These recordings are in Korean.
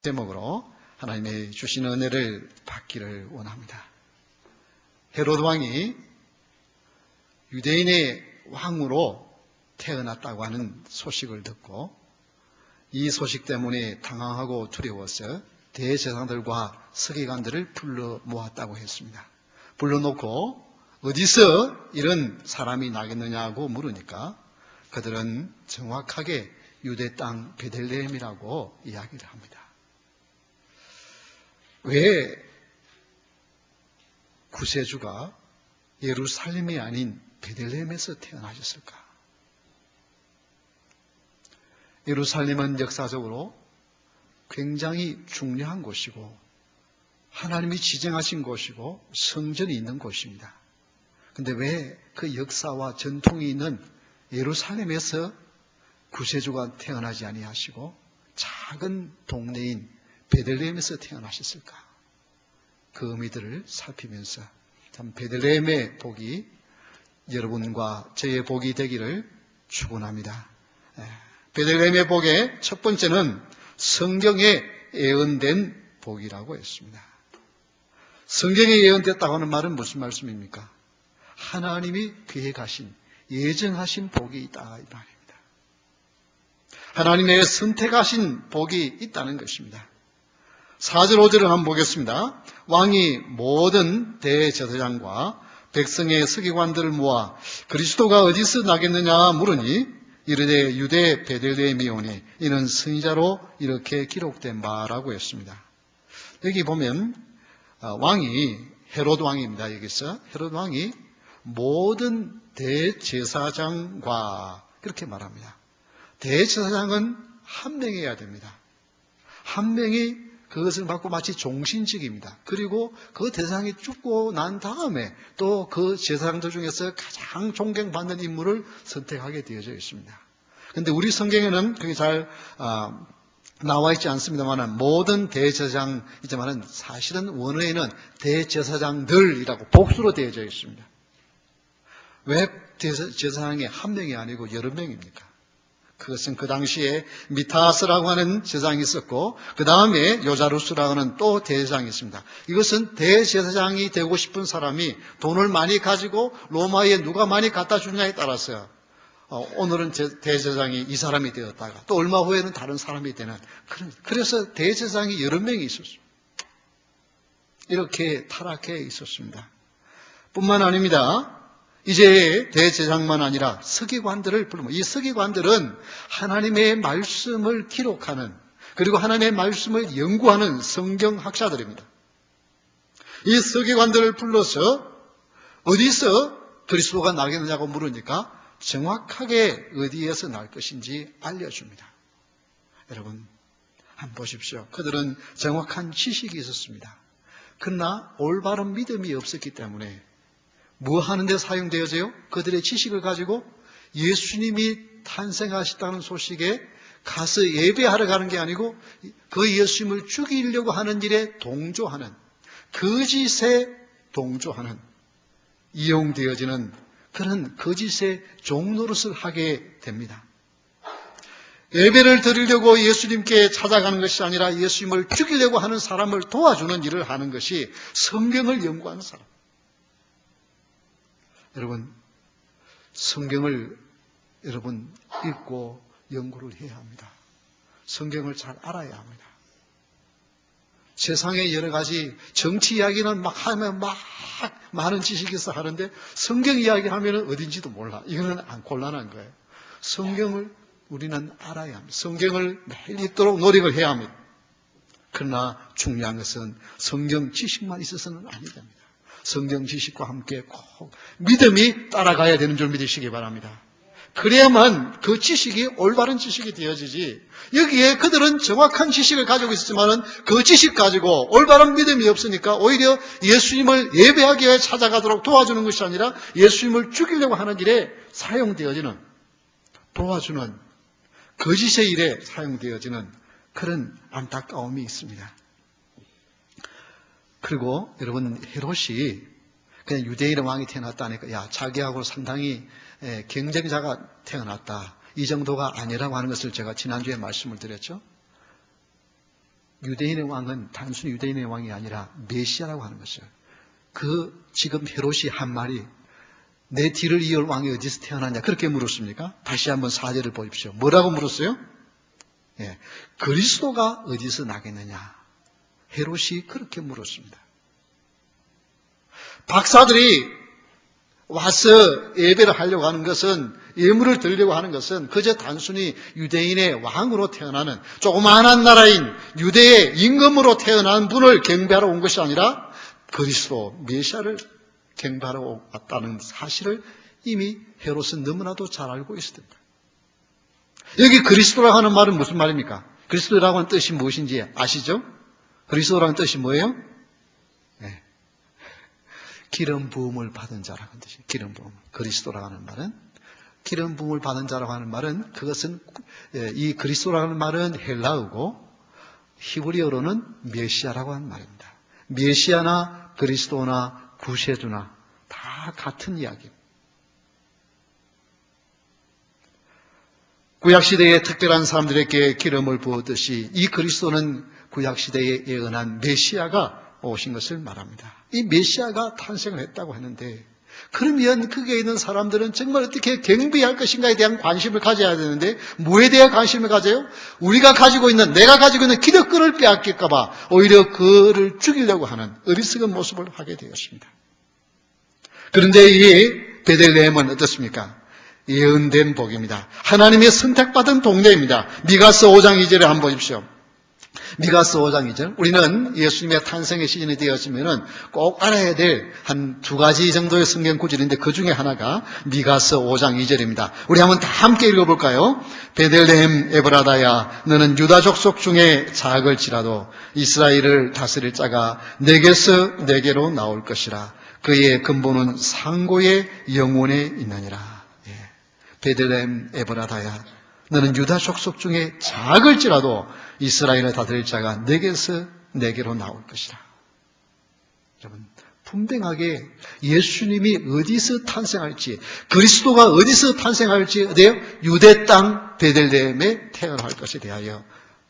제목으로 하나님의 주신 은혜를 받기를 원합니다. 헤로드 왕이 유대인의 왕으로 태어났다고 하는 소식을 듣고 이 소식 때문에 당황하고 두려워서 대제사장들과 서기관들을 불러 모았다고 했습니다. 불러놓고 어디서 이런 사람이 나겠느냐고 물으니까 그들은 정확하게 유대 땅 베들레헴이라고 이야기를 합니다. 왜 구세주가 예루살렘이 아닌 베들레헴에서 태어나셨을까? 예루살렘은 역사적으로 굉장히 중요한 곳이고 하나님이 지정하신 곳이고 성전이 있는 곳입니다. 그런데 왜 그 역사와 전통이 있는 예루살렘에서 구세주가 태어나지 아니하시고 작은 동네인 베들레헴에서 태어나셨을까? 그 의미들을 살피면서 참 베들레헴의 복이 여러분과 저의 복이 되기를 축원합니다. 베들레헴의 복의 첫 번째는 성경에 예언된 복이라고 했습니다. 성경에 예언됐다고 하는 말은 무슨 말씀입니까? 하나님이 계획하신, 예정하신 복이 있다 이 말입니다. 하나님의 선택하신 복이 있다는 것입니다. 4절 5절을 한번 보겠습니다. 왕이 모든 대제사장과 백성의 서기관들을 모아 그리스도가 어디서 나겠느냐 물으니 이르되 유대 베들레헴이 오니 이는 선지자로 이렇게 기록된 바라고 했습니다. 여기 보면 왕이 헤로드 왕입니다. 여기서 헤로드 왕이 모든 대제사장과 그렇게 말합니다. 대제사장은 한 명이어야 됩니다. 한 명이 그것을 받고 마치 종신직입니다. 그리고 그 대상이 죽고 난 다음에 또 그 제사장들 중에서 가장 존경받는 인물을 선택하게 되어져 있습니다. 그런데 우리 성경에는 그게 잘 나와 있지 않습니다만 모든 대제사장이지만 사실은 원어에는 대제사장들이라고 복수로 되어져 있습니다. 왜 제사장이 한 명이 아니고 여러 명입니까? 그것은 그 당시에 미타스라고 하는 제사장이 있었고 그 다음에 요자루스라고 하는 또 대제사장이 있습니다. 이것은 대제사장이 되고 싶은 사람이 돈을 많이 가지고 로마에 누가 많이 갖다 주냐에 따라서 오늘은 대제사장이 이 사람이 되었다가 또 얼마 후에는 다른 사람이 되는 그래서 대제사장이 여러 명이 있었습니다. 이렇게 타락해 있었습니다. 뿐만 아닙니다. 이제 대제사장만 아니라 서기관들을 부르면 이 서기관들은 하나님의 말씀을 기록하는 그리고 하나님의 말씀을 연구하는 성경학자들입니다. 이 서기관들을 불러서 어디서 그리스도가 나겠느냐고 물으니까 정확하게 어디에서 날 것인지 알려줍니다. 여러분 한번 보십시오. 그들은 정확한 지식이 있었습니다. 그러나 올바른 믿음이 없었기 때문에 뭐 하는데 사용되어져요? 그들의 지식을 가지고 예수님이 탄생하셨다는 소식에 가서 예배하러 가는 게 아니고 그 예수님을 죽이려고 하는 일에 동조하는 거짓에 동조하는 이용되어지는 그런 거짓의 종노릇을 하게 됩니다. 예배를 드리려고 예수님께 찾아가는 것이 아니라 예수님을 죽이려고 하는 사람을 도와주는 일을 하는 것이 성경을 연구하는 사람. 여러분, 성경을 여러분 읽고 연구를 해야 합니다. 성경을 잘 알아야 합니다. 세상에 여러 가지 정치 이야기는 막 하면 막 많은 지식이 있어 하는데 성경 이야기 하면 어딘지도 몰라. 이거는 곤란한 거예요. 성경을 우리는 알아야 합니다. 성경을 매일 읽도록 노력을 해야 합니다. 그러나 중요한 것은 성경 지식만 있어서는 아니 됩니다. 성경 지식과 함께 꼭 믿음이 따라가야 되는 줄 믿으시기 바랍니다. 그래야만 그 지식이 올바른 지식이 되어지지. 여기에 그들은 정확한 지식을 가지고 있었지만 그 지식 가지고 올바른 믿음이 없으니까 오히려 예수님을 예배하기 위해 찾아가도록 도와주는 것이 아니라 예수님을 죽이려고 하는 일에 사용되어지는 도와주는 거짓의 일에 사용되어지는 그런 안타까움이 있습니다. 그리고 여러분 헤롯이 그냥 유대인의 왕이 태어났다니까 야 자기하고 상당히 경쟁자가 태어났다. 이 정도가 아니라고 하는 것을 제가 지난주에 말씀을 드렸죠. 유대인의 왕은 단순히 유대인의 왕이 아니라 메시아라고 하는 것이에요. 지금 헤롯이 한 말이 내 뒤를 이을 왕이 어디서 태어나냐 그렇게 물었습니까? 다시 한번 4절을 보십시오. 뭐라고 물었어요? 그리스도가 어디서 나겠느냐? 헤롯이 그렇게 물었습니다. 박사들이 와서 예배를 하려고 하는 것은, 예물을 드리려고 하는 것은 그저 단순히 유대인의 왕으로 태어나는 조그마한 나라인 유대의 임금으로 태어난 분을 경배하러 온 것이 아니라 그리스도 메시아를 경배하러 왔다는 사실을 이미 헤롯은 너무나도 잘 알고 있었습니다. 여기 그리스도라고 하는 말은 무슨 말입니까? 그리스도라고 하는 뜻이 무엇인지 아시죠? 그리스도라는 뜻이 뭐예요? 네. 기름 부음을 받은 자라는 뜻이에요. 기름 부음. 그리스도라고 하는 말은, 기름 부음을 받은 자라고 하는 말은, 그것은, 이 그리스도라고 하는 말은 헬라어고 히브리어로는 메시아라고 하는 말입니다. 메시아나 그리스도나 구세주나 다 같은 이야기입니다. 구약시대에 특별한 사람들에게 기름을 부었듯이 이 그리스도는 구약시대에 예언한 메시아가 오신 것을 말합니다. 이 메시아가 탄생을 했다고 하는데, 그러면 거기에 있는 사람들은 정말 어떻게 경배할 것인가에 대한 관심을 가져야 되는데, 뭐에 대한 관심을 가져요? 내가 가지고 있는 기득권을 빼앗길까 봐 오히려 그를 죽이려고 하는 어리석은 모습을 하게 되었습니다. 그런데 이 베들레헴은 어떻습니까? 예언된 복입니다. 하나님의 선택받은 동네입니다. 미가서 5장 2절에 한번 보십시오. 미가서 5장 2절. 우리는 예수님의 탄생의 시즌이 되었으면 꼭 알아야 될 한 두 가지 정도의 성경 구절인데, 그 중에 하나가 미가서 5장 2절입니다. 우리 한번 다 함께 읽어볼까요? 베들레헴 에브라다야, 너는 유다 족속 중에 작을지라도 이스라엘을 다스릴 자가 내게서 내게로 나올 것이라. 그의 근본은 상고의 영혼에 있느니라. 베들레헴 에브라다야, 너는 유다 족속 중에 작을지라도 이스라엘을 다스릴 자가 내게서 내게로 나올 것이라. 여러분, 분명하게 예수님이 어디서 탄생할지, 그리스도가 어디서 탄생할지, 어디에요? 유대 땅 베들레헴에 태어날 것에 대하여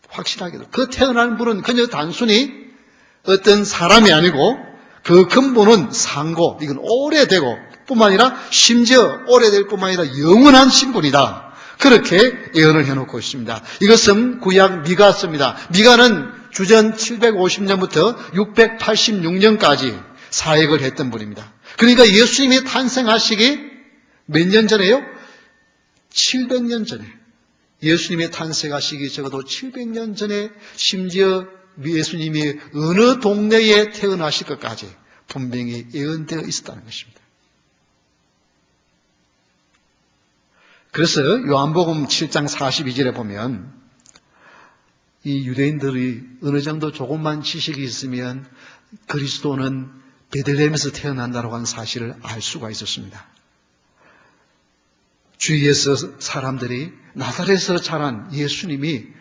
확실하게, 그 태어난 분은 그저 단순히 어떤 사람이 아니고 그 근본은 상고, 이건 오래되고 뿐만 아니라 심지어 오래될 뿐만 아니라 영원한 신분이다. 그렇게 예언을 해놓고 있습니다. 이것은 구약 미가서입니다. 미가는 주전 750년부터 686년까지 사역을 했던 분입니다. 그러니까 예수님이 탄생하시기 몇 년 전에요? 700년 전에. 예수님이 탄생하시기 적어도 700년 전에, 심지어 예수님이 어느 동네에 태어나실 것까지 분명히 예언되어 있었다는 것입니다. 그래서 요한복음 7장 42절에 보면 이 유대인들이 어느 정도 조금만 지식이 있으면 그리스도는 베들레헴에서 태어난다고 하는 사실을 알 수가 있었습니다. 주위에서 사람들이 나사렛에서 자란 예수님이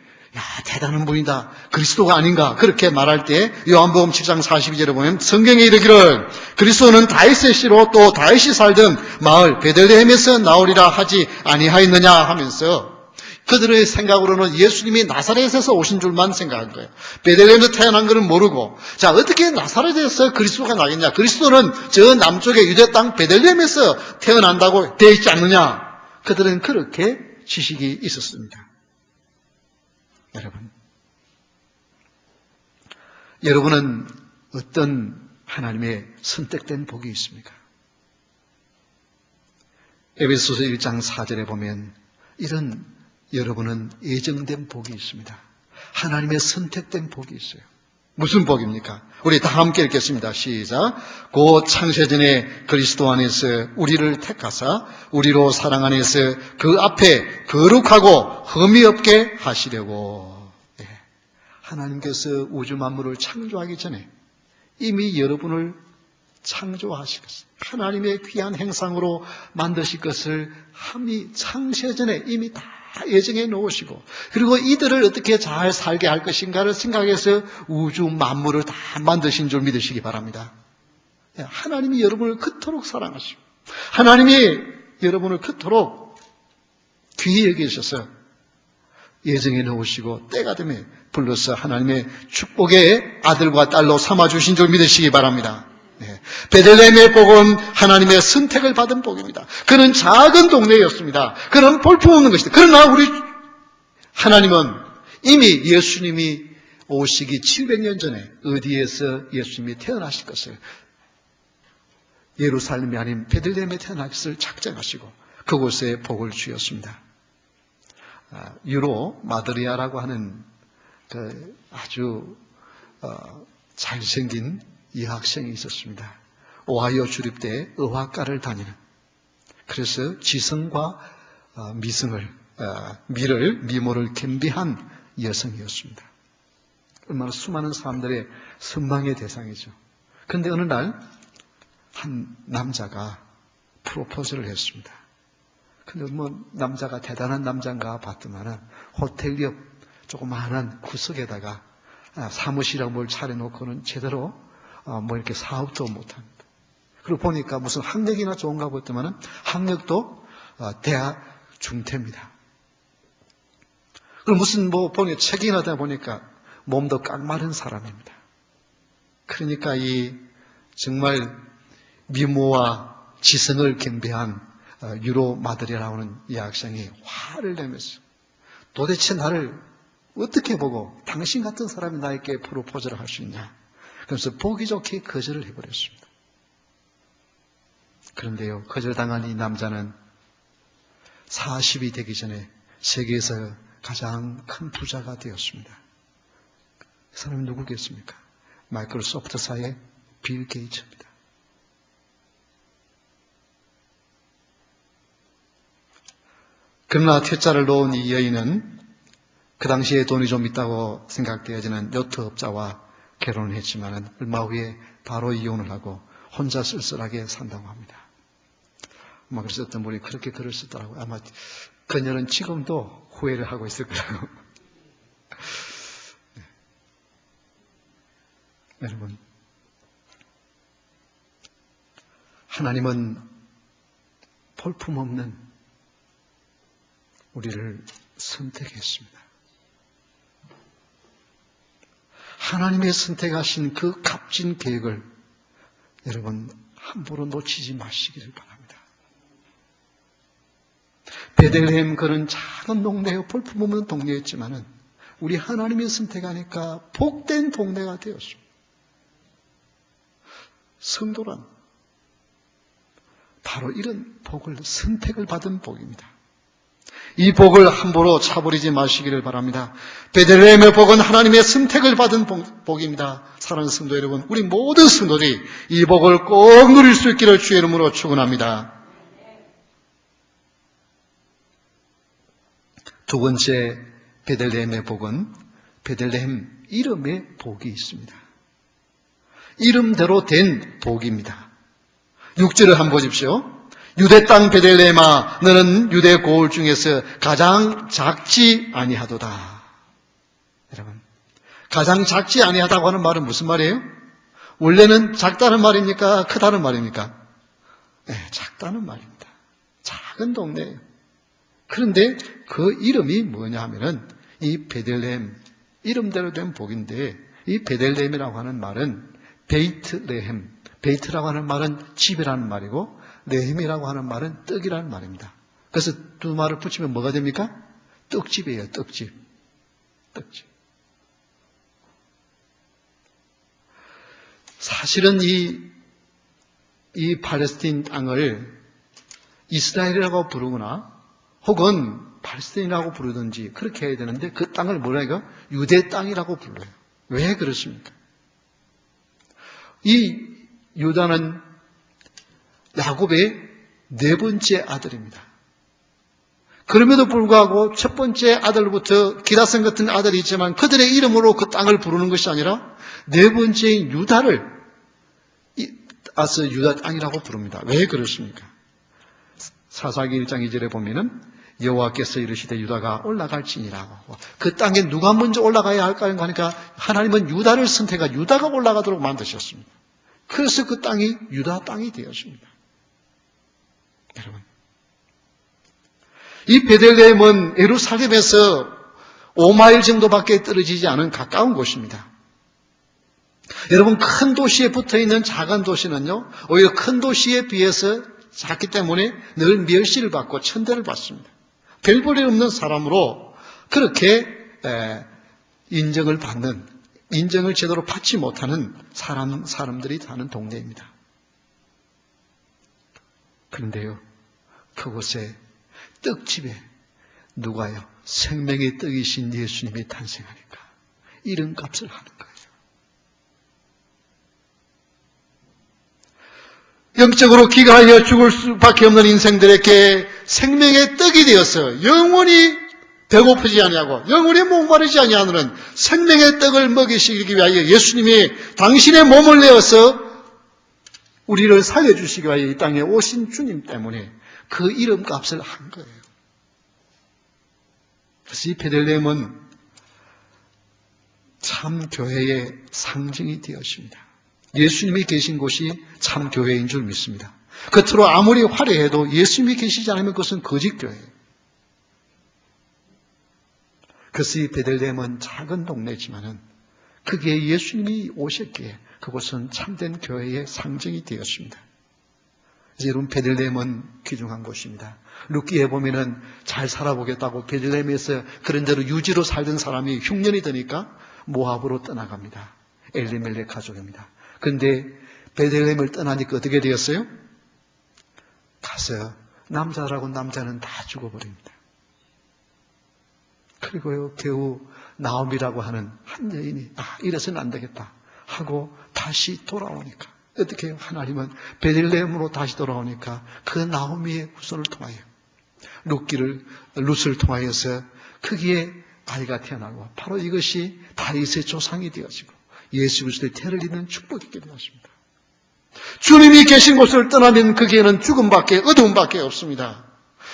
대단한 분이다, 그리스도가 아닌가 그렇게 말할 때 요한복음 7장 42절에 보면 성경에 이르기를 그리스도는 다윗의 씨로 또 다윗이 살던 마을 베들레헴에서 나오리라 하지 아니하였느냐 하면서, 그들의 생각으로는 예수님이 나사렛에서 오신 줄만 생각한 거예요. 베들레헴에서 태어난 것은 모르고, 자, 어떻게 나사렛에서 그리스도가 나겠냐, 그리스도는 저 남쪽의 유대 땅 베들레헴에서 태어난다고 되어 있지 않느냐. 그들은 그렇게 지식이 있었습니다. 여러분은 어떤 하나님의 선택된 복이 있습니까? 에베소서 1장 4절에 보면 이런 여러분은 예정된 복이 있습니다. 하나님의 선택된 복이 있어요. 무슨 복입니까? 우리 다 함께 읽겠습니다. 시작. 곧 창세전에 그리스도 안에서 우리를 택하사 우리로 사랑 안에서 그 앞에 거룩하고 흠이 없게 하시려고. 하나님께서 우주 만물을 창조하기 전에 이미 여러분을 창조하시겠어요. 하나님의 귀한 행상으로 만드실 것을 함이 창세전에 이미 다 예정해 놓으시고, 그리고 이들을 어떻게 잘 살게 할 것인가를 생각해서 우주 만물을 다 만드신 줄 믿으시기 바랍니다. 하나님이 여러분을 그토록 사랑하시고, 하나님이 여러분을 그토록 귀히 여기셔서 예정해 놓으시고 때가 되면 불러서 하나님의 축복의 아들과 딸로 삼아주신 줄 믿으시기 바랍니다. 네. 베들레헴의 복은 하나님의 선택을 받은 복입니다. 그는 작은 동네였습니다. 그는 볼품없는 것이다. 그러나 우리 하나님은 이미 예수님이 오시기 700년 전에 어디에서 예수님이 태어나실 것을, 예루살렘이 아닌 베들레헴에 태어날 것을 작정하시고 그곳에 복을 주었습니다. 유로 마드리아라고 하는 그 아주 잘생긴 여학생이 있었습니다. 오하이오 주립대 의학과를 다니는, 그래서 지성과 미모를 겸비한 여성이었습니다. 얼마나 수많은 사람들의 선망의 대상이죠. 그런데 어느 날 한 남자가 프로포즈를 했습니다. 근데 남자가 대단한 남자인가 봤더만은 호텔 옆 조그마한 구석에다가 사무실이라고 뭘 차려놓고는 제대로 이렇게 사업도 못합니다. 그리고 보니까 무슨 학력이나 좋은가 봤더만은 학력도 대학 중퇴입니다. 그리고 무슨 보니 책이나 다 보니까 몸도 깡마른 사람입니다. 그러니까 이 정말 미모와 지성을 겸비한 유로 마드리아라고 하는 이 학생이 화를 내면서 도대체 나를 어떻게 보고 당신 같은 사람이 나에게 프로포즈를 할 수 있냐. 그래서 보기 좋게 거절을 해버렸습니다. 그런데요, 거절당한 이 남자는 40이 되기 전에 세계에서 가장 큰 부자가 되었습니다. 그 사람이 누구겠습니까? 마이크로소프트사의 빌 게이츠입니다. 그러나 퇴짜를 놓은 이 여인은 그 당시에 돈이 좀 있다고 생각되어지는 요트업자와 결혼을 했지만 얼마 후에 바로 이혼을 하고 혼자 쓸쓸하게 산다고 합니다. 아마 그래서 어떤 분이 그렇게 글을 쓰더라고요. 아마 그녀는 지금도 후회를 하고 있을 거라고. 네. 여러분, 하나님은 볼품없는 우리를 선택했습니다. 하나님의 선택하신 그 값진 계획을 여러분 함부로 놓치지 마시기를 바랍니다. 베들레헴 그는 작은 동네요, 볼품없는 동네였지만은 우리 하나님의 선택하니까 복된 동네가 되었습니다. 성도란 바로 이런 복을, 선택을 받은 복입니다. 이 복을 함부로 차버리지 마시기를 바랍니다. 베들레헴의 복은 하나님의 선택을 받은 복입니다. 사랑하는 성도 여러분, 우리 모든 성도들이 이 복을 꼭 누릴 수 있기를 주의 이름으로 축원합니다. 두 번째 베들레헴의 복은 베들레헴 이름의 복이 있습니다. 이름대로 된 복입니다. 6절을 한번 보십시오. 유대 땅 베들레헴아, 너는 유대 고을 중에서 가장 작지 아니하도다. 여러분, 가장 작지 아니하다고 하는 말은 무슨 말이에요? 원래는 작다는 말입니까? 크다는 말입니까? 네, 작다는 말입니다. 작은 동네예요. 그런데 그 이름이 뭐냐 하면은 이 베들레헴, 이름대로 된 복인데, 이 베들레헴이라고 하는 말은 베이트레헴, 베이트라고 하는 말은 집이라는 말이고 레헴이라고 하는 말은 떡이라는 말입니다. 그래서 두 말을 붙이면 뭐가 됩니까? 떡집이에요. 떡집. 떡집. 사실은 이 팔레스틴 땅을 이스라엘이라고 부르거나 혹은 팔레스틴이라고 부르든지 그렇게 해야 되는데 그 땅을 뭐라 해요? 유대 땅이라고 불러요. 왜 그렇습니까? 이 유다는 야곱의 네 번째 아들입니다. 그럼에도 불구하고 첫 번째 아들부터 기라성 같은 아들이 있지만 그들의 이름으로 그 땅을 부르는 것이 아니라 네 번째인 유다를 유다 땅이라고 부릅니다. 왜 그렇습니까? 사사기 1장 2절에 보면은 여호와께서 이르시되 유다가 올라갈지니라고, 그 땅에 누가 먼저 올라가야 할까요? 하니까 하나님은 유다를 선택하 유다가 올라가도록 만드셨습니다. 그래서 그 땅이 유다 땅이 되었습니다. 여러분, 이 베들레헴은 예루살렘에서 5마일 정도밖에 떨어지지 않은 가까운 곳입니다. 여러분, 큰 도시에 붙어있는 작은 도시는요, 오히려 큰 도시에 비해서 작기 때문에 늘 멸시를 받고 천대를 받습니다. 별 볼일 없는 사람으로 그렇게 인정을 제대로 받지 못하는 사람들이 사는 동네입니다. 그런데요, 그곳에 떡집에 누가요? 생명의 떡이신 예수님이 탄생하니까 이름값을 하는 거예요. 영적으로 기가하여 죽을 수밖에 없는 인생들에게 생명의 떡이 되어서 영원히 배고프지 아니하고 영원히 목마르지 아니하는 생명의 떡을 먹이시기 위하여 예수님이 당신의 몸을 내어서 우리를 살려주시기 위하여 이 땅에 오신 주님 때문에 그 이름값을 한 거예요. 그래서 이 베들레헴은 참 교회의 상징이 되었습니다. 예수님이 계신 곳이 참 교회인 줄 믿습니다. 겉으로 아무리 화려해도 예수님이 계시지 않으면 그것은 거짓 교회예요. 그래서 이 베들레헴은 작은 동네지만은 거기에 예수님이 오셨기에 그곳은 참된 교회의 상징이 되었습니다. 그래서 여러분, 베들레헴은 귀중한 곳입니다. 룻기에 보면은 잘 살아보겠다고 베들레헴에서 그런대로 유지로 살던 사람이 흉년이 드니까 모압으로 떠나갑니다. 엘리멜렉 가족입니다. 그런데 베들레헴을 떠나니까 어떻게 되었어요? 가서 남자라고 남자는 다 죽어버립니다. 그리고요, 겨우 나옴이라고 하는 한 여인이 이래서는 안 되겠다 하고 다시 돌아오니까 어떻게 해요? 하나님은 베들레헴으로 다시 돌아오니까 그 나오미의 후손을 통하여 룻을 통하여서 거기에 아이가 태어나고 바로 이것이 다윗의 조상이 되어지고 예수 그리스도의 태를 잇는 축복이 있게 되었습니다. 주님이 계신 곳을 떠나면 거기에는 죽음밖에 어두움밖에 없습니다.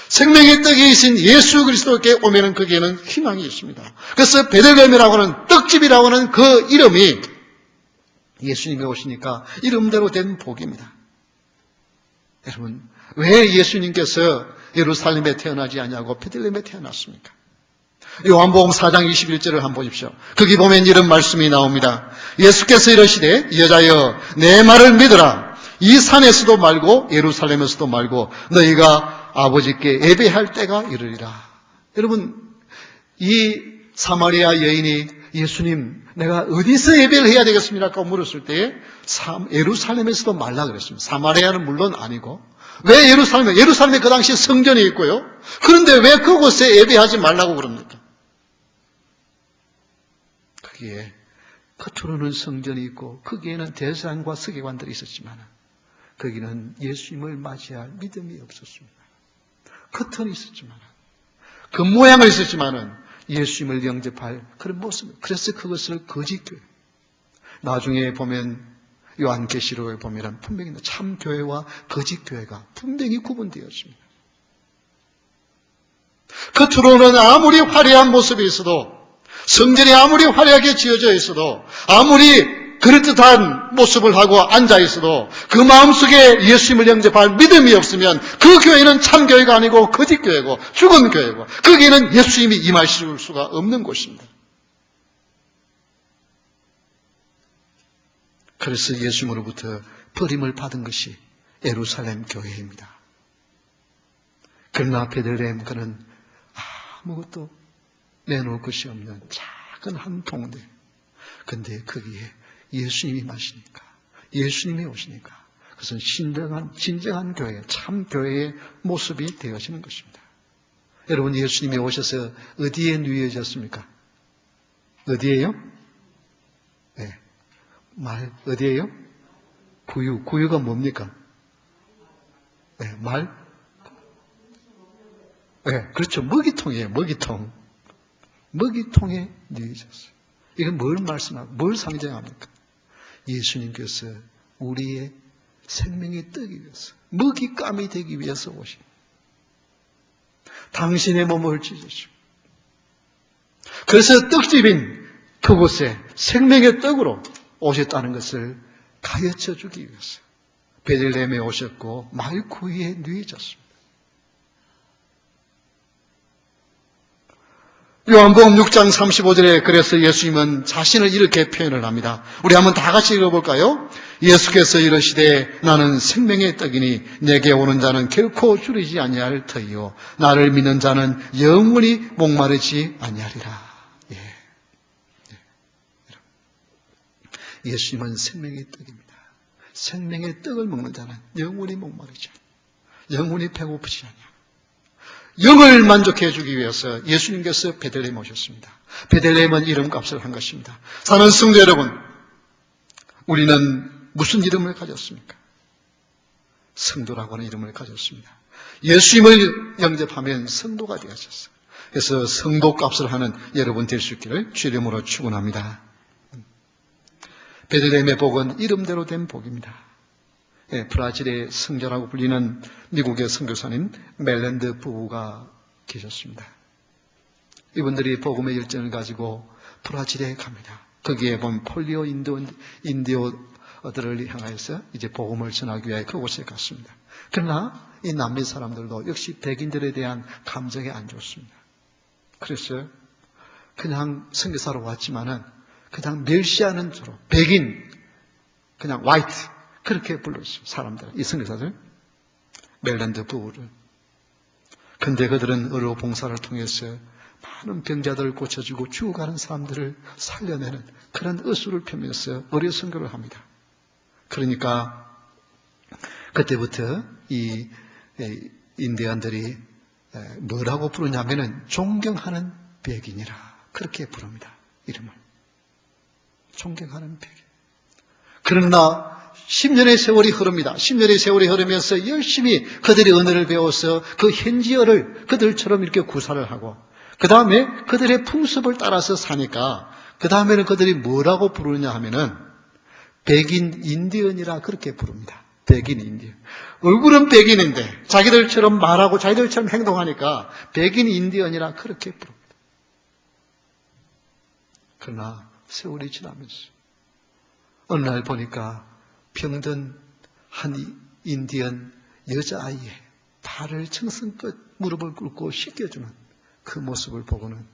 생명의 떡이 있으신 예수 그리스도께 오면은 거기에는 희망이 있습니다. 그래서 베들레헴이라고 하는 떡집이라고 하는 그 이름이 예수님이 오시니까 이름대로 된 복입니다. 여러분, 왜 예수님께서 예루살렘에 태어나지 않냐고 베들레헴에 태어났습니까? 요한복음 4장 21절을 한번 보십시오. 거기 보면 이런 말씀이 나옵니다. 예수께서 이러시되 여자여 내 말을 믿으라. 이 산에서도 말고 예루살렘에서도 말고 너희가 아버지께 예배할 때가 이르리라. 여러분, 이 사마리아 여인이 예수님 내가 어디서 예배를 해야 되겠습니까? 물었을 때 예루살렘에서도 말라 그랬습니다. 사마리아는 물론 아니고 왜 예루살렘에 그 당시에 성전이 있고요. 그런데 왜 그곳에 예배하지 말라고 그럽니까? 거기에 겉으로는 성전이 있고 거기에는 대상과 서기관들이 있었지만 거기는 예수님을 맞이할 믿음이 없었습니다. 겉은 있었지만 그 모양은 있었지만은 예수님을 영접할 그런 모습. 그래서 그것을 거짓교회. 나중에 보면 요한계시록에 보면 분명히 참 교회와 거짓 교회가 분명히 구분되어 있습니다. 겉으로는 아무리 화려한 모습이 있어도 성전이 아무리 화려하게 지어져 있어도 아무리 그럴듯한 모습을 하고 앉아 있어도 그 마음속에 예수님을 영접할 믿음이 없으면 그 교회는 참 교회가 아니고 거짓 교회고 죽은 교회고 거기에는 예수님이 임하실 수가 없는 곳입니다. 그래서 예수님으로부터 버림을 받은 것이 예루살렘 교회입니다. 그러나 베들레헴 그는 아무것도 내놓을 것이 없는 작은 한 동네. 근데 거기에 예수님이 마시니까, 예수님이 오시니까 그것은 진정한 교회, 참 교회의 모습이 되어지는 것입니다. 여러분, 예수님이 오셔서 어디에 누워졌습니까? 어디에요? 네. 어디에요? 구유가 뭡니까? 네, 네, 그렇죠. 먹이통이에요, 먹이통. 먹이통에 누워졌어요. 이건 뭘 상징합니까? 예수님께서 우리의 생명의 떡이 위해서, 먹잇감이 되기 위해서 오신 당신의 몸을 찢으시고, 그래서 떡집인 그곳에 생명의 떡으로 오셨다는 것을 가르쳐 주기 위해서 베들레헴에 오셨고 말구 위에 누워졌습니다. 요한복음 6장 35절에 그래서 예수님은 자신을 이렇게 표현을 합니다. 우리 한번 다 같이 읽어볼까요? 예수께서 이르시되 나는 생명의 떡이니 내게 오는 자는 결코 줄이지 아니할 터이요 나를 믿는 자는 영원히 목마르지 아니하리라. 예수님은 생명의 떡입니다. 생명의 떡을 먹는 자는 영원히 목마르지 않아. 영원히 배고프지 않아. 영을 만족해 주기 위해서 예수님께서 베들레헴에 오셨습니다. 베들레헴은 이름값을 한 것입니다. 사는 성도 여러분, 우리는 무슨 이름을 가졌습니까? 성도라고 하는 이름을 가졌습니다. 예수님을 영접하면 성도가 되어졌어요. 그래서 성도값을 하는 여러분 될 수 있기를 주 이름으로 축원합니다. 베들레헴의 복은 이름대로 된 복입니다. 브라질의 성자라고 불리는 미국의 선교사님 멜랜드 부부가 계셨습니다. 이분들이 복음의 열정을 가지고 브라질에 갑니다. 거기에 본 폴리오 인디오들을 향하여서 이제 복음을 전하기 위해 그곳에 갔습니다. 그러나 이 남미 사람들도 역시 백인들에 대한 감정이 안 좋습니다. 그래서 그냥 선교사로 왔지만은 그냥 멸시하는 주로 백인, 그냥 화이트 그렇게 불렀어요. 사람들, 이 선교사들 멜랜드 부부를. 근데 그들은 의료 봉사를 통해서 많은 병자들을 고쳐주고 죽어가는 사람들을 살려내는 그런 의술을 펴면서 의료 선교를 합니다. 그러니까 그때부터 이 인디언들이 뭐라고 부르냐면은 존경하는 백인이라 그렇게 부릅니다. 이름을. 존경하는 백인. 그러나 10년의 세월이 흐릅니다. 10년의 세월이 흐르면서 열심히 그들의 언어를 배워서 그 현지어를 그들처럼 이렇게 구사를 하고 그 다음에 그들의 풍습을 따라서 사니까 그 다음에는 그들이 뭐라고 부르냐 하면은 백인 인디언이라 그렇게 부릅니다. 백인 인디언. 얼굴은 백인인데 자기들처럼 말하고 자기들처럼 행동하니까 백인 인디언이라 그렇게 부릅니다. 그러나 세월이 지나면서 어느 날 보니까 병든 한 인디언 여자아이의 발을 청승껏 무릎을 꿇고 씻겨주는 그 모습을 보고는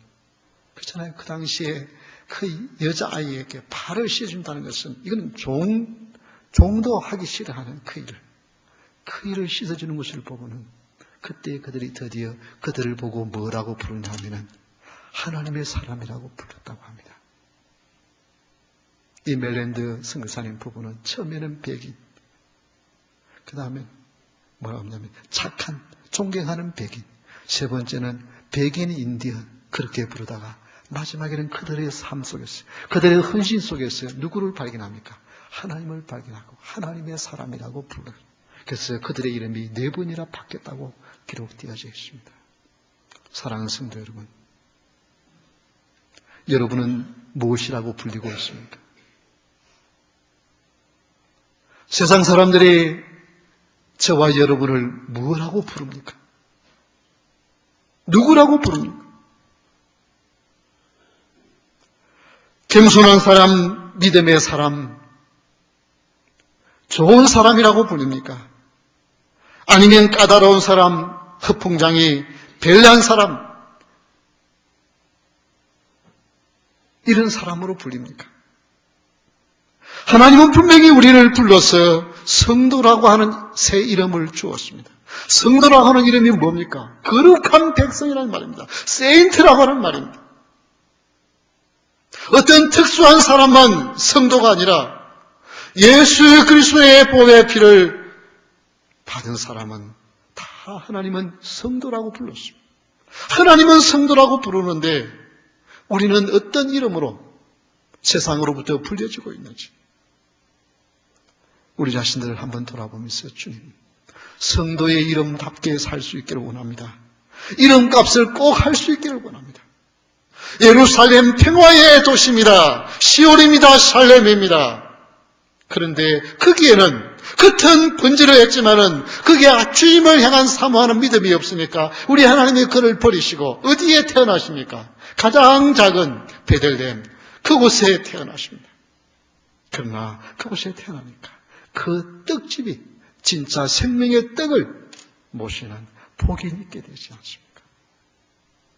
그렇잖아요. 그 당시에 그 여자아이에게 발을 씻어준다는 것은 이건 종도 하기 싫어하는 그 일을 씻어주는 것을 보고는 그때 그들이 드디어 그들을 보고 뭐라고 부르냐 하면은 하나님의 사람이라고 불렀다고 합니다. 이 멜랜드 선교사님 부부는 처음에는 백인, 그 다음에 뭐라고 하냐면 착한, 존경하는 백인, 세 번째는 백인 인디언 그렇게 부르다가 마지막에는 그들의 삶 속에서, 그들의 헌신 속에서 누구를 발견합니까? 하나님을 발견하고 하나님의 사람이라고 불러요. 그래서 그들의 이름이 4번이나 바뀌었다고 기록되어져 있습니다. 사랑하는 성도 여러분, 여러분은 무엇이라고 불리고 있습니까? 세상 사람들이 저와 여러분을 무엇라고 부릅니까? 누구라고 부릅니까? 겸손한 사람, 믿음의 사람, 좋은 사람이라고 부릅니까? 아니면 까다로운 사람, 허풍장이, 별난 사람, 이런 사람으로 불립니까? 하나님은 분명히 우리를 불러서 성도라고 하는 새 이름을 주었습니다. 성도라고 하는 이름이 뭡니까? 거룩한 백성이라는 말입니다. 세인트라고 하는 말입니다. 어떤 특수한 사람만 성도가 아니라 예수 그리스도의 보혈의 피를 받은 사람은 다 하나님은 성도라고 불렀습니다. 하나님은 성도라고 부르는데 우리는 어떤 이름으로 세상으로부터 불려지고 있는지 우리 자신들을 한번 돌아보면서 주님, 성도의 이름답게 살 수 있기를 원합니다. 이름값을 꼭 할 수 있기를 원합니다. 예루살렘 평화의 도시입니다. 시온입니다. 살렘입니다. 그런데 거기에는 겉은 번지를 했지만은 그게 주님을 향한 사모하는 믿음이 없으니까 우리 하나님이 그를 버리시고 어디에 태어나십니까? 가장 작은 베들레헴 그곳에 태어나십니다. 그러나 그곳에 태어나니까 그 떡집이 진짜 생명의 떡을 모시는 복이 있게 되지 않습니까?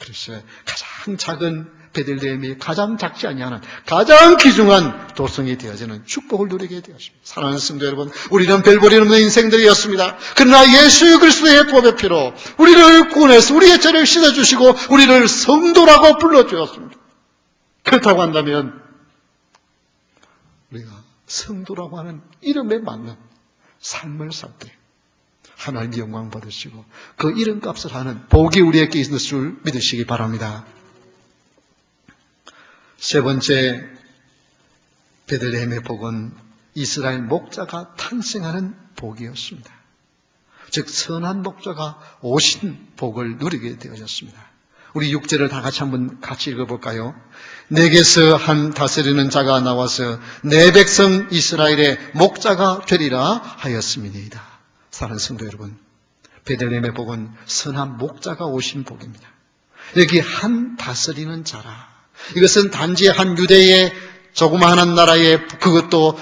그래서 가장 작은 베들레헴이 가장 작지 아니하는 가장 귀중한 도성이 되어지는 축복을 누리게 되었습니다. 사랑하는 성도 여러분, 우리는 별볼이 없는 인생들이었습니다. 그러나 예수 그리스도의 보배 피로 우리를 구원해서 우리의 죄를 씻어주시고 우리를 성도라고 불러주었습니다. 그렇다고 한다면 우리가 성도라고 하는 이름에 맞는 삶을 살 때 하나님의 영광 받으시고 그 이름값을 하는 복이 우리에게 있을 줄 믿으시기 바랍니다. 세 번째 베들레헴의 복은 이스라엘 목자가 탄생하는 복이었습니다. 즉 선한 목자가 오신 복을 누리게 되어졌습니다. 우리 6절을 다 같이 읽어볼까요? 내게서 한 다스리는 자가 나와서 내 백성 이스라엘의 목자가 되리라 하였음이니이다. 사랑하는 성도 여러분, 베들레헴의 복은 선한 목자가 오신 복입니다. 여기 한 다스리는 자라. 이것은 단지 한 유대의 조그마한 나라의 그것도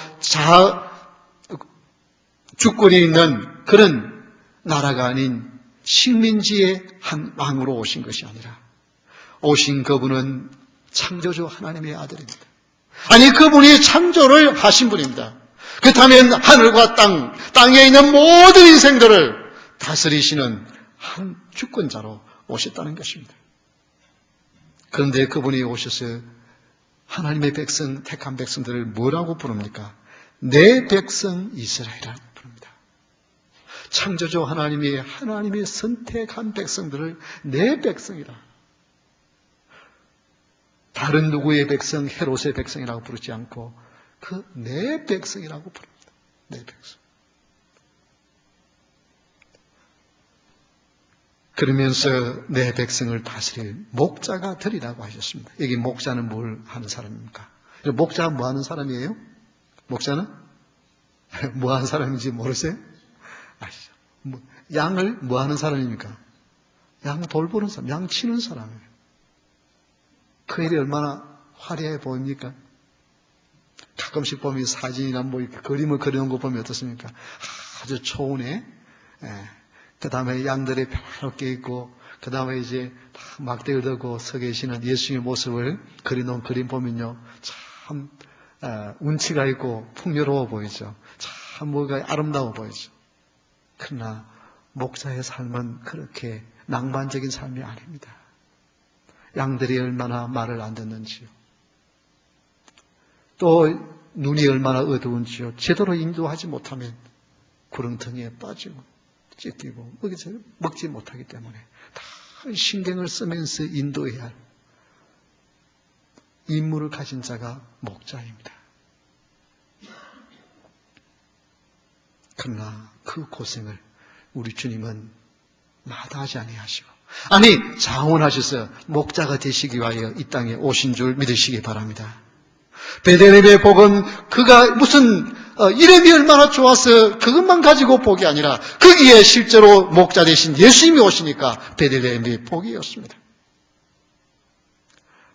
주권이 있는 그런 나라가 아닌 식민지의 한 왕으로 오신 것이 아니라 오신 그분은 창조주 하나님의 아들입니다. 아니 그분이 창조를 하신 분입니다. 그렇다면 하늘과 땅에 있는 모든 인생들을 다스리시는 한 주권자로 오셨다는 것입니다. 그런데 그분이 오셔서 하나님의 백성, 택한 백성들을 뭐라고 부릅니까? 내 백성 이스라엘이라고 부릅니다. 창조주 하나님이 선택한 백성들을 내 백성이라. 다른 누구의 백성, 헤롯의 백성이라고 부르지 않고 그 내 백성이라고 부릅니다. 내 백성. 그러면서 내 백성을 다스릴 목자가 되리라고 하셨습니다. 여기 목자는 뭘 하는 사람입니까? 목자가 뭐 하는 사람이에요? 목자는? 뭐 하는 사람인지 모르세요? 아시죠? 양을 뭐 하는 사람입니까? 양 돌보는 사람, 양 치는 사람이에요. 그 일이 얼마나 화려해 보입니까? 가끔씩 보면 사진이나 뭐 이렇게 그림을 그려놓은 거 보면 어떻습니까? 아주 초운해. 그 다음에 양들이 평화롭게 있고, 그 다음에 이제 막대를 들고 서 계시는 예수님의 모습을 그려놓은 그림 보면요. 참, 운치가 있고 풍요로워 보이죠. 참 뭐가 아름다워 보이죠. 그러나, 목자의 삶은 그렇게 낭만적인 삶이 아닙니다. 양들이 얼마나 말을 안 듣는지요. 또, 눈이 얼마나 어두운지요. 제대로 인도하지 못하면 구렁텅이에 빠지고, 찢기고 먹지 못하기 때문에 다 신경을 쓰면서 인도해야 할 임무를 가진 자가 목자입니다. 그러나 그 고생을 우리 주님은 마다하지 아니하시고 아니 자원하셔서 목자가 되시기 위하여 이 땅에 오신 줄 믿으시기 바랍니다. 베들레헴의 복은 그가 무슨 이름이 얼마나 좋아서 그것만 가지고 복이 아니라 거기에 실제로 목자 되신 예수님이 오시니까 베들레헴의 복이었습니다.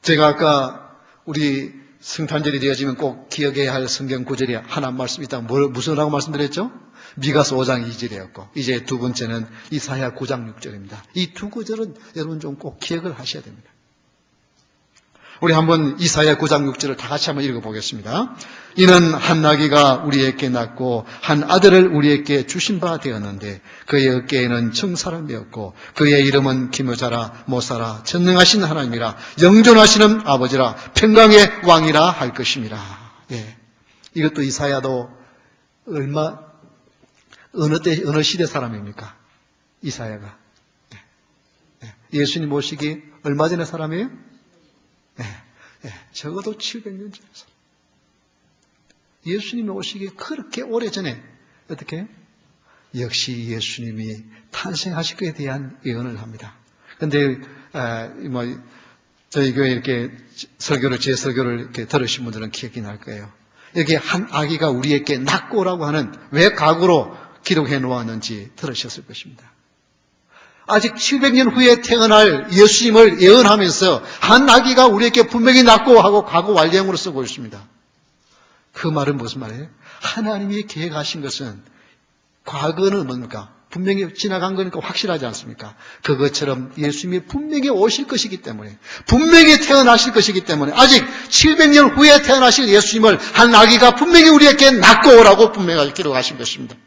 제가 아까 우리 성탄절이 되어지면 꼭 기억해야 할 성경 구절이 하나 말씀이 있다. 무슨라고 말씀드렸죠? 미가서 5장 2절이었고 이제 두 번째는 이사야 9장 6절입니다. 이 두 구절은 여러분 좀 꼭 기억을 하셔야 됩니다. 우리 한번 이사야 9장 6절을 다 같이 한번 읽어보겠습니다. 이는 한 나귀가 우리에게 낳고 한 아들을 우리에게 주신 바 되었는데 그의 어깨에는 청사를 메었고 그의 이름은 기묘자라 모사라 전능하신 하나님이라 영존하시는 아버지라 평강의 왕이라 할 것임이라. 예. 이것도 이사야도 어느 시대 사람입니까? 이사야가. 예수님 오시기 얼마 전에 사람이에요? 적어도 700년 전에 사람. 예수님이 오시기 그렇게 오래전에 어떻게? 역시 예수님이 탄생하실 것에 대한 예언을 합니다. 그런데 저희 교회 이렇게 제 설교를 이렇게 들으신 분들은 기억이 날 거예요. 여기 한 아기가 우리에게 낳고라고 하는 왜 각으로 기록해 놓았는지 들으셨을 것입니다. 아직 700년 후에 태어날 예수님을 예언하면서 한 아기가 우리에게 분명히 낳고 하고 과거 완료형으로 쓰고 있습니다. 그 말은 무슨 말이에요? 하나님이 계획하신 것은 과거는 뭡니까? 분명히 지나간 거니까 확실하지 않습니까? 그것처럼 예수님이 분명히 오실 것이기 때문에, 분명히 태어나실 것이기 때문에, 아직 700년 후에 태어나실 예수님을 한 아기가 분명히 우리에게 낳고 오라고 분명하게 기록하신 것입니다.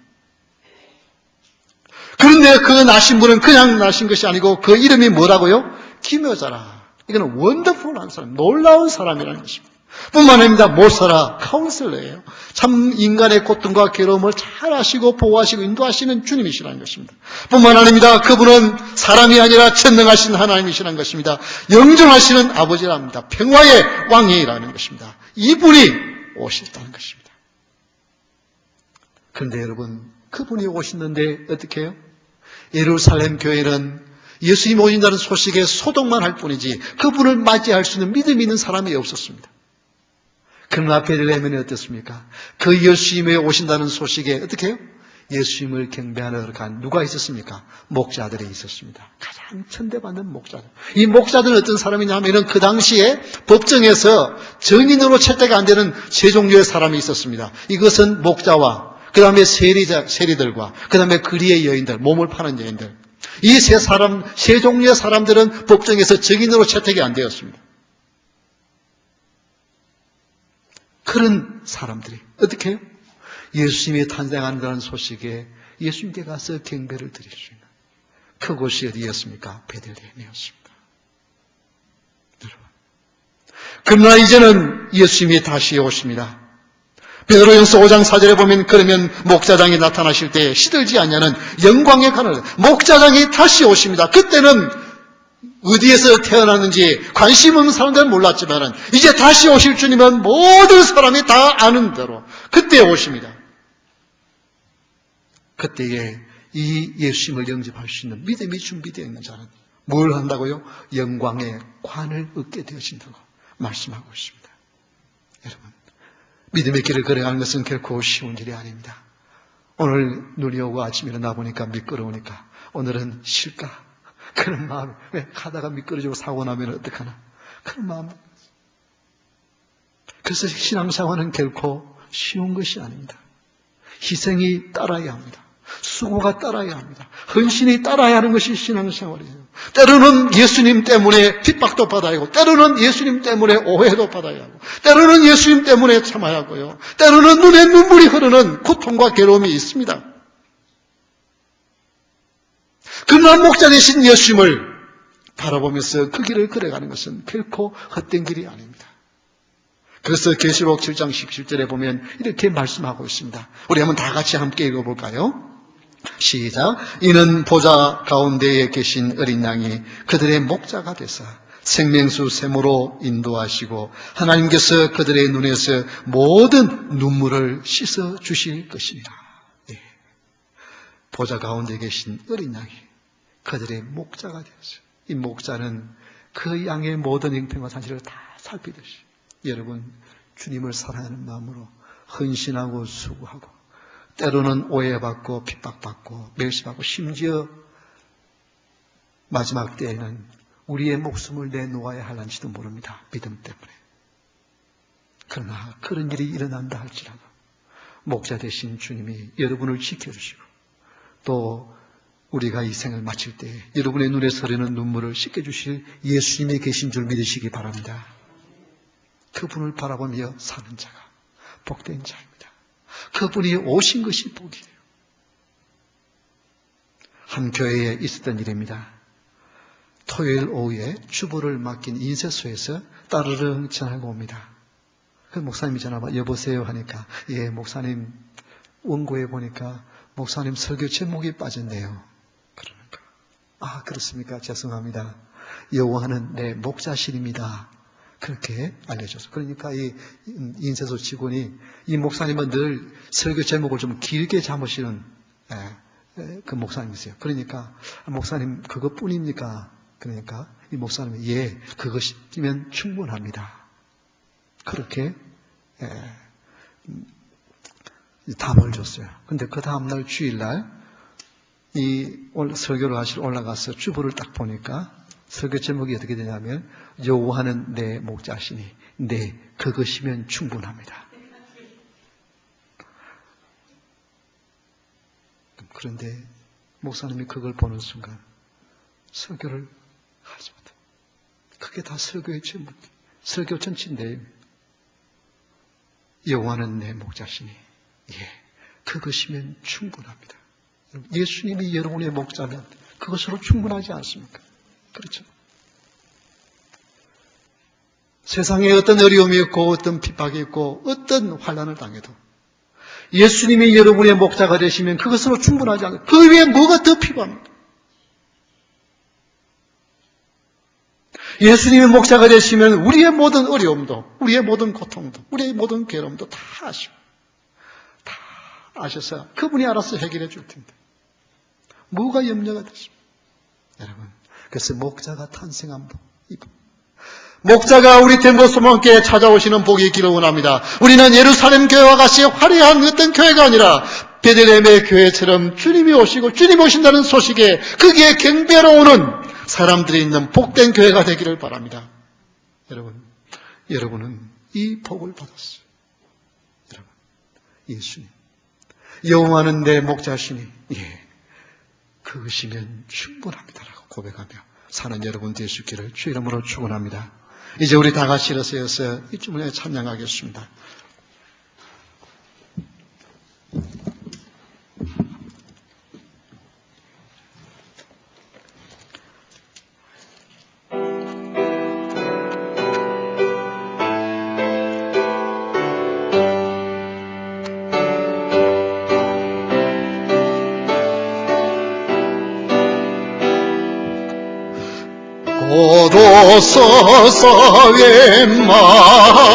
그런데 그 나신 분은 그냥 나신 것이 아니고 그 이름이 뭐라고요? 기묘자라. 이거는 원더풀한 사람, 놀라운 사람이라는 것입니다. 뿐만 아닙니다. 모사라, 카운슬러예요. 참 인간의 고통과 괴로움을 잘 아시고 보호하시고 인도하시는 주님이시라는 것입니다. 뿐만 아닙니다. 그분은 사람이 아니라 전능하신 하나님이시라는 것입니다. 영존하시는 아버지랍니다. 평화의 왕이라는 것입니다. 이분이 오셨다는 것입니다. 그런데 여러분, 그분이 오셨는데 어떻게 해요? 예루살렘 교회는 예수님이 오신다는 소식에 소동만 할 뿐이지 그분을 맞이할 수 있는 믿음이 있는 사람이 없었습니다. 그러나 베들레헴에 어떻습니까? 그 예수님이 오신다는 소식에 어떻게 해요? 예수님을 경배하러 간 누가 있었습니까? 목자들이 있었습니다. 가장 천대받는 목자들. 이 목자들은 어떤 사람이냐면 그 당시에 법정에서 증인으로 채택이 안 되는 세 종류의 사람이 있었습니다. 이것은 목자와 그 다음에 세리들과 그 다음에 거리의 여인들, 몸을 파는 여인들. 이 세 종류의 사람들은 법정에서 증인으로 채택이 안 되었습니다. 그런 사람들이 어떻게 해요? 예수님이 탄생한다는 소식에 예수님께 가서 경배를 드릴 수 있는 그곳이 어디였습니까? 베들레헴이었습니다. 여러분. 그러나 이제는 예수님이 다시 오십니다. 베드로전서 5장 4절에 보면 그러면 목자장이 나타나실 때 시들지 않냐는 영광의 가늘 목자장이 다시 오십니다. 그때는 어디에서 태어났는지 관심 없는 사람들은 몰랐지만 이제 다시 오실 주님은 모든 사람이 다 아는 대로 그때 오십니다. 그때에 이 예수님을 영접할 수 있는 믿음이 준비되어 있는 자는 뭘 한다고요? 영광의 관을 얻게 되어진다고 말씀하고 있습니다. 여러분, 믿음의 길을 걸어가는 것은 결코 쉬운 일이 아닙니다. 오늘 눈이 오고 아침에 일어나 보니까 미끄러우니까 오늘은 쉴까? 그런 마음, 왜 가다가 미끄러지고 사고 나면 어떡하나? 그런 마음. 그래서 신앙생활은 결코 쉬운 것이 아닙니다. 희생이 따라야 합니다. 수고가 따라야 합니다. 헌신이 따라야 하는 것이 신앙생활이에요. 때로는 예수님 때문에 핍박도 받아야 하고, 때로는 예수님 때문에 오해도 받아야 하고, 때로는 예수님 때문에 참아야 하고요. 때로는 눈에 눈물이 흐르는 고통과 괴로움이 있습니다. 그러나 목자 되신 예수님을 바라보면서 그 길을 걸어가는 것은 결코 헛된 길이 아닙니다. 그래서 계시록 7장 17절에 보면 이렇게 말씀하고 있습니다. 우리 한번 다 같이 함께 읽어볼까요? 시작. 이는 보좌 가운데에 계신 어린 양이 그들의 목자가 되사 생명수 샘으로 인도하시고 하나님께서 그들의 눈에서 모든 눈물을 씻어 주실 것입니다. 네. 보좌 가운데 계신 어린 양이 그들의 목자가 되었어요. 이 목자는 그 양의 모든 형편과 사실을 다 살피듯이 여러분 주님을 사랑하는 마음으로 헌신하고 수고하고 때로는 오해받고 핍박받고 멸시받고 심지어 마지막 때에는 우리의 목숨을 내놓아야 할는지도 모릅니다. 믿음 때문에. 그러나 그런 일이 일어난다 할지라도 목자 되신 주님이 여러분을 지켜주시고 또 우리가 이 생을 마칠 때 여러분의 눈에 서리는 눈물을 씻겨주실 예수님이 계신 줄 믿으시기 바랍니다. 그분을 바라보며 사는 자가 복된 자입니다. 그분이 오신 것이 복이에요. 한 교회에 있었던 일입니다. 토요일 오후에 주보를 맡긴 인쇄소에서 따르릉 전화가 옵니다. 그 목사님이 전화 여보세요 하니까 예 목사님 원고에 보니까 목사님 설교 제목이 빠졌네요. 그러니까 아 그렇습니까? 죄송합니다. 여호와는 내 목자신입니다. 그렇게 알려줘서 그러니까 이 인쇄소 직원이 이 목사님은 늘 설교 제목을 좀 길게 잡으시는 그 목사님이세요. 그러니까 목사님 그것뿐입니까? 그러니까 이 목사님이 예 그것이면 충분합니다. 그렇게 답을 줬어요. 근데 그 다음날 주일날 이 설교를 하시러 올라가서 주보를 딱 보니까 설교 제목이 어떻게 되냐면 여호와는 내 목자시니 네 그것이면 충분합니다. 그런데 목사님이 그걸 보는 순간 설교를 하지 못해. 그게 다 설교의 제목이에요. 설교 전체 내용. 여호와는 내 목자시니, 그것이면 충분합니다. 예수님이 여러분의 목자면 그것으로 충분하지 않습니까? 그렇죠? 세상에 어떤 어려움이 있고 어떤 핍박이 있고 어떤 환난을 당해도 예수님이 여러분의 목자가 되시면 그것으로 충분하지 않아요. 그 위에 뭐가 더 필요합니까? 예수님의 목자가 되시면 우리의 모든 어려움도, 우리의 모든 고통도, 우리의 모든 괴로움도 다 아시고, 다 아셔서 그분이 알아서 해결해 줄 텐데 뭐가 염려가 되십니까? 여러분, 그래서 목자가 탄생한 이분, 목자가 우리 덴버소망교회에 찾아오시는 복이 있기를 원합니다. 우리는 예루살렘 교회와 같이 화려한 어떤 교회가 아니라 베들레헴의 교회처럼 주님이 오시고 주님이 오신다는 소식에 거기에 경배하러 오는 사람들이 있는 복된 교회가 되기를 바랍니다. 여러분은 이 복을 받았어요. 여러분, 예수님, 여호와는 내 목자시니, 그것이면 충분합니다라고 고백하며 사는 여러분 될 수 있기를 주 이름으로 축원합니다. 이제 우리 다 같이 일어서서 이 주문에 찬양하겠습니다. 오도서서 웬마